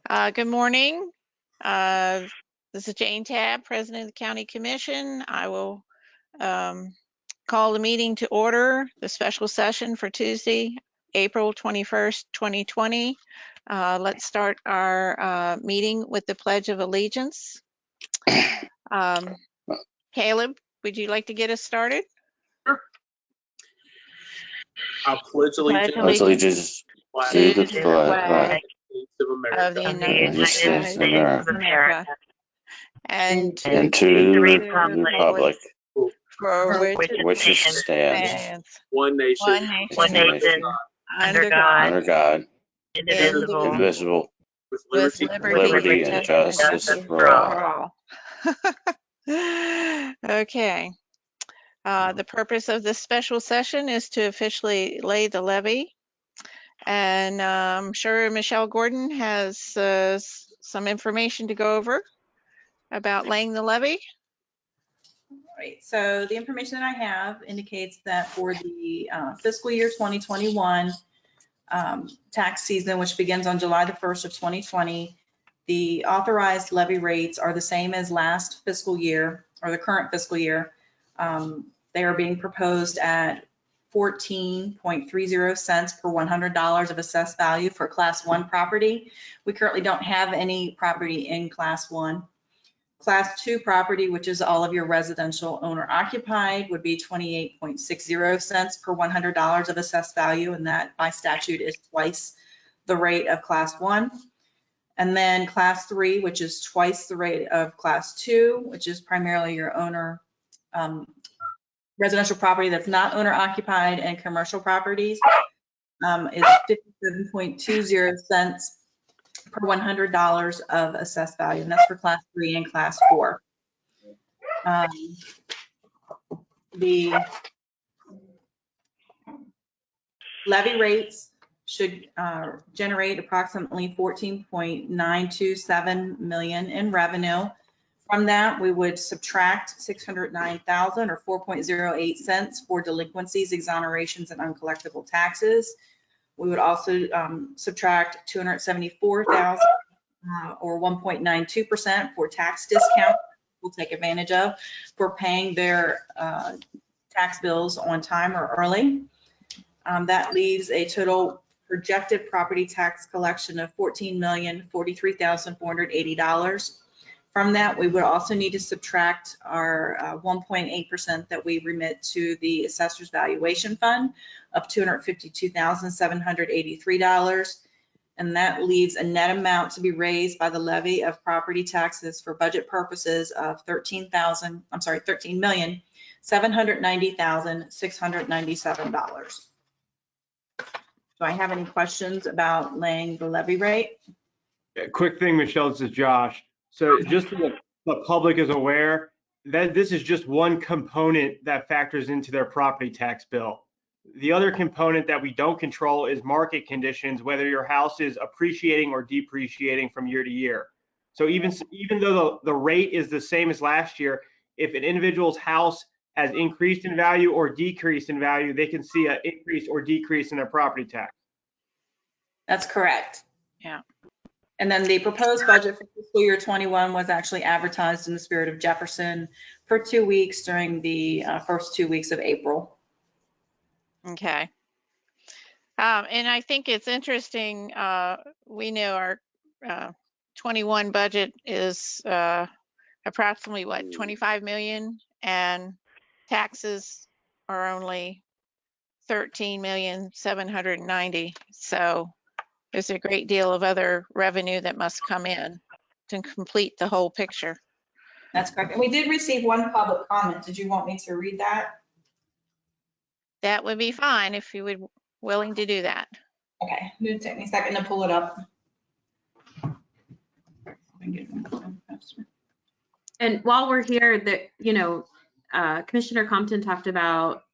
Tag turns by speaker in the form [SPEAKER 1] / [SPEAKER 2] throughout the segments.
[SPEAKER 1] Good morning. This is Jane Tabb, President of the County Commission. I will call the meeting to order, the special session for Tuesday, April 21st, 2020. Let's start our meeting with the Pledge of Allegiance. Caleb, would you like to get us started?
[SPEAKER 2] Sure. I pledge allegiance
[SPEAKER 3] to the flag
[SPEAKER 1] of the United States of America and
[SPEAKER 3] to the republic
[SPEAKER 1] for which
[SPEAKER 3] it stands,
[SPEAKER 2] one nation,
[SPEAKER 1] under God,
[SPEAKER 3] indivisible,
[SPEAKER 2] with
[SPEAKER 1] with
[SPEAKER 3] liberty and justice for all.
[SPEAKER 1] Okay. The purpose of this special session is to officially lay the levy. And I'm sure Michelle Gordon has some information to go over about laying the levy.
[SPEAKER 4] Right, so the information that I have indicates that for the fiscal year 2021 tax season, which begins on July the 1st of 2020, the authorized levy rates are the same as last fiscal year, or the current fiscal year. They are being proposed at 14.30 cents per $100 of assessed value for Class 1 property. We currently don't have any property in Class 1. Class 2 property, which is all of your residential owner occupied, would be 28.60 cents per $100 of assessed value, and that by statute is twice the rate of Class 1. And then Class 3, which is twice the rate of Class 2, which is primarily your owner residential property that's not owner occupied, and commercial properties, is 57.20 cents per $100 of assessed value, and that's for Class 3 and Class 4. The levy rates should generate approximately $14.927 million in revenue. From that, we would subtract $609,000 or 4.08 cents for delinquencies, exonerations, and uncollectible taxes. We would also subtract $274,000 or 1.92% for tax discount we'll take advantage of for paying their tax bills on time or early. That leaves a total projected property tax collection of $14,043,480. From that, we would also need to subtract our 1.8% that we remit to the assessor's valuation fund of $252,783. And that leaves a net amount to be raised by the levy of property taxes for budget purposes of $13,790,697. Do I have any questions about laying the levy rate?
[SPEAKER 5] Quick thing, Michelle, this is Josh. So just so the public is aware that this is just one component that factors into their property tax bill. The other component that we don't control is market conditions, whether your house is appreciating or depreciating from year to year. So even though the rate is the same as last year, if an individual's house has increased in value or decreased in value, they can see an increase or decrease in their property tax.
[SPEAKER 4] That's correct.
[SPEAKER 1] Yeah.
[SPEAKER 4] And then the proposed budget for fiscal year 21 was actually advertised in the spirit of Jefferson for 2 weeks during the first 2 weeks of April.
[SPEAKER 1] Okay. And I think it's interesting. We know our 21 budget is approximately what, 25 million, and taxes are only 13,790,000. So there's a great deal of other revenue that must come in to complete the whole picture.
[SPEAKER 4] That's correct. And we did receive one public comment. Did you want me to read that?
[SPEAKER 1] That would be fine if you would willing to do that.
[SPEAKER 4] Okay, it'll take me a second to pull it up.
[SPEAKER 6] And while we're here, Commissioner Compton talked about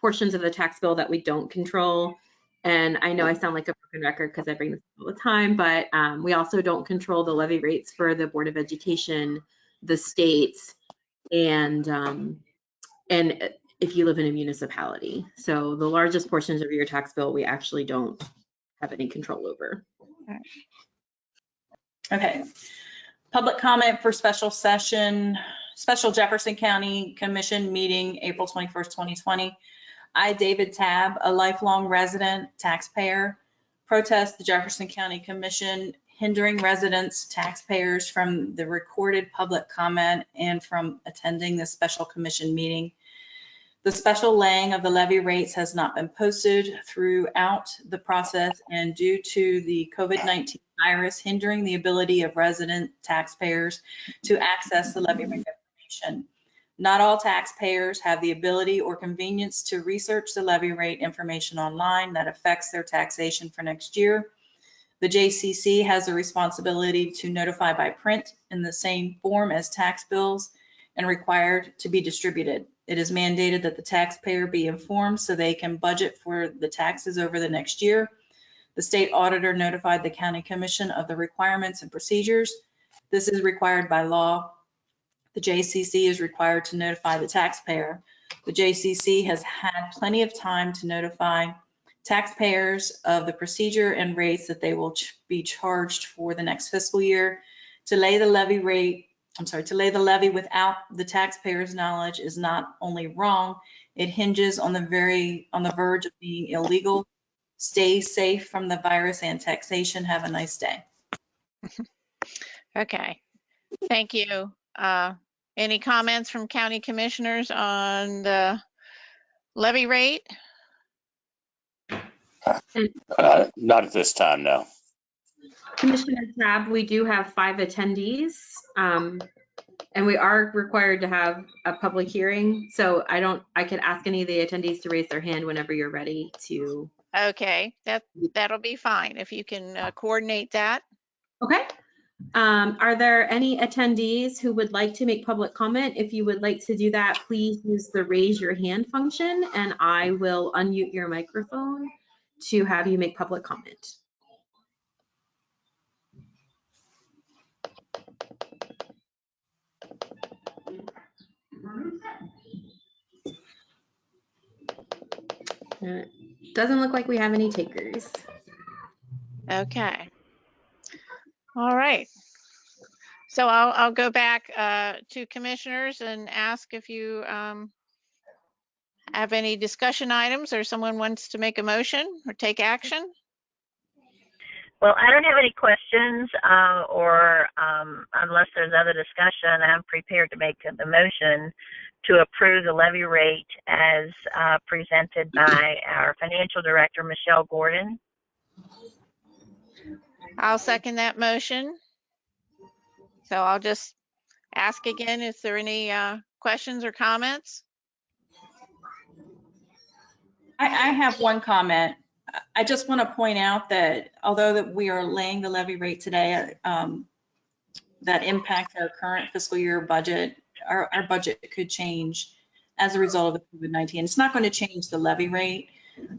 [SPEAKER 6] portions of the tax bill that we don't control. And I know I sound like a broken record because I bring this up all the time, but we also don't control the levy rates for the Board of Education, the states, and if you live in a municipality. So the largest portions of your tax bill, we actually don't have any control over.
[SPEAKER 4] Okay. Public comment for special session, special Jefferson County Commission meeting, April 21st, 2020. I, David Tabb, a lifelong resident taxpayer, protest the Jefferson County Commission hindering residents, taxpayers from the recorded public comment and from attending the special commission meeting. The special laying of the levy rates has not been posted throughout the process, and due to the COVID-19 virus hindering the ability of resident taxpayers to access the levy rate information. Not all taxpayers have the ability or convenience to research the levy rate information online that affects their taxation for next year. The JCC has a responsibility to notify by print in the same form as tax bills and required to be distributed. It is mandated that the taxpayer be informed so they can budget for the taxes over the next year. The state auditor notified the county commission of the requirements and procedures. This is required by law. The JCC is required to notify the taxpayer. The JCC has had plenty of time to notify taxpayers of the procedure and rates that they will be charged for the next fiscal year. To lay the levy without the taxpayer's knowledge is not only wrong, it hinges on the verge of being illegal. Stay safe from the virus and taxation. Have a nice day.
[SPEAKER 1] Okay, thank you. Any comments from county commissioners on the levy rate?
[SPEAKER 3] Not at this time, no.
[SPEAKER 6] Commissioner Tabb, we do have 5 attendees, and we are required to have a public hearing. So I could ask any of the attendees to raise their hand whenever you're ready to.
[SPEAKER 1] Okay, that'll be fine if you can coordinate that.
[SPEAKER 6] Okay. Are there any attendees who would like to make public comment? If you would like to do that, please use the raise your hand function and I will unmute your microphone to have you make public comment. Doesn't look like we have any takers.
[SPEAKER 1] Okay. All right. So I'll go back to commissioners and ask if you have any discussion items or someone wants to make a motion or take action.
[SPEAKER 7] Well, I don't have any questions or unless there's other discussion, I'm prepared to make the motion to approve the levy rate as presented by our financial director, Michelle Gordon.
[SPEAKER 1] I'll second that motion. So I'll just ask again, is there any questions or comments?
[SPEAKER 4] I have one comment. I just want to point out that although that we are laying the levy rate today, that impacts our current fiscal year budget, our budget could change as a result of the COVID-19. It's not going to change the levy rate,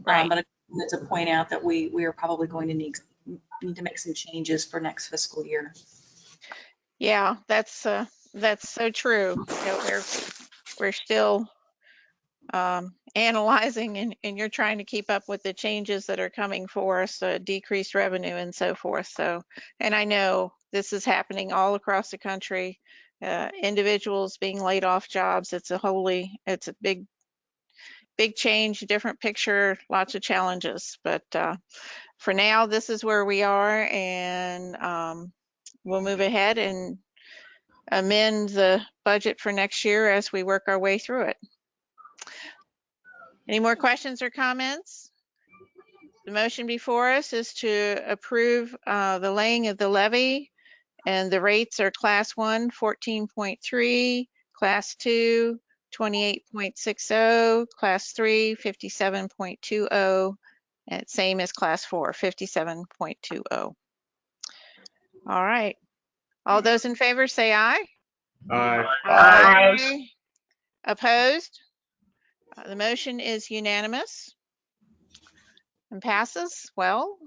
[SPEAKER 1] Right.
[SPEAKER 4] but I wanted to point out that we are probably going to need to make some changes for next fiscal year.
[SPEAKER 1] Yeah, that's so true. You know, we're still analyzing and you're trying to keep up with the changes that are coming for us, decreased revenue and so forth. So, and I know this is happening all across the country, individuals being laid off jobs. It's a big change, different picture, lots of challenges. But for now, this is where we are, and we'll move ahead and amend the budget for next year as we work our way through it. Any more questions or comments? The motion before us is to approve the laying of the levy, and the rates are Class 1, 14.3, Class 2, 28.60, Class 3, 57.20, and same as Class 4, 57.20. All right. All those in favor say aye.
[SPEAKER 5] Aye.
[SPEAKER 7] Aye.
[SPEAKER 1] Opposed? The motion is unanimous and passes. Well,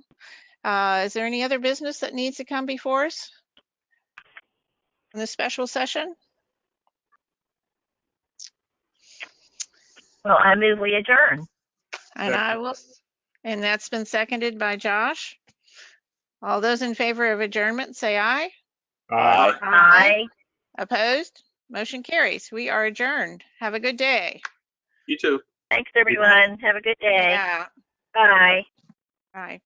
[SPEAKER 1] is there any other business that needs to come before us in the special session?
[SPEAKER 7] Well, I move we adjourn.
[SPEAKER 1] And I will, and that's been seconded by Josh. All those in favor of adjournment, say aye.
[SPEAKER 3] Aye.
[SPEAKER 7] Aye.
[SPEAKER 1] Opposed? Motion carries. We are adjourned. Have a good day.
[SPEAKER 2] You too.
[SPEAKER 7] Thanks, everyone. Have a good day.
[SPEAKER 1] Yeah.
[SPEAKER 7] Bye.
[SPEAKER 1] Bye.